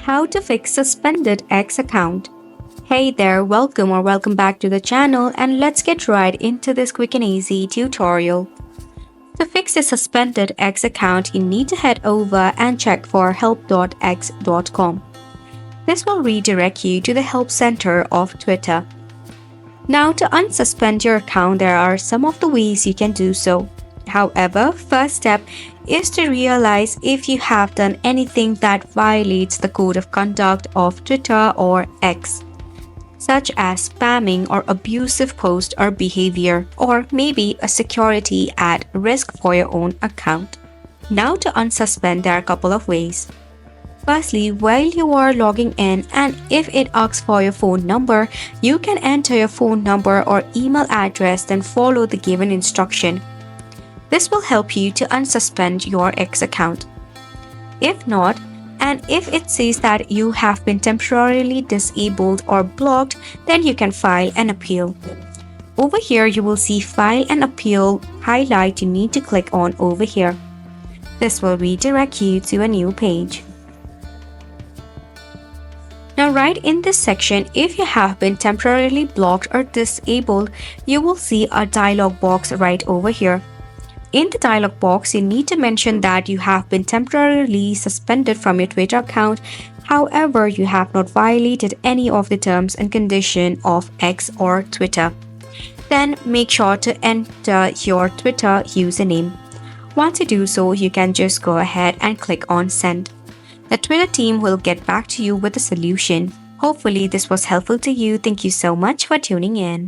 How to fix suspended X account. Hey there, welcome back to the channel, and let's get right into this quick and easy tutorial. To fix a suspended X account, you need to head over and check for help.x.com. This will redirect you to the help center of Twitter. Now, to unsuspend your account, there are some of the ways you can do so. However, first step is to realize if you have done anything that violates the code of conduct of Twitter or X, such as spamming or abusive post or behavior, or maybe a security at risk for your own account. Now, to unsuspend, there are a couple of ways. Firstly, while you are logging in, and if it asks for your phone number, you can enter your phone number or email address, then follow the given instruction. This will help you to unsuspend your X account. If not, and if it says that you have been temporarily disabled or blocked, then you can file an appeal. Over here, you will see File an Appeal highlight you need to click on over here. This will redirect you to a new page. Now, right in this section, if you have been temporarily blocked or disabled, you will see a dialog box right over here. In the dialog box, you need to mention that you have been temporarily suspended from your Twitter account. However, you have not violated any of the terms and conditions of X or Twitter. Then make sure to enter your Twitter username. Once you do so, you can just go ahead and click on Send. The Twitter team will get back to you with a solution. Hopefully, this was helpful to you. Thank you so much for tuning in.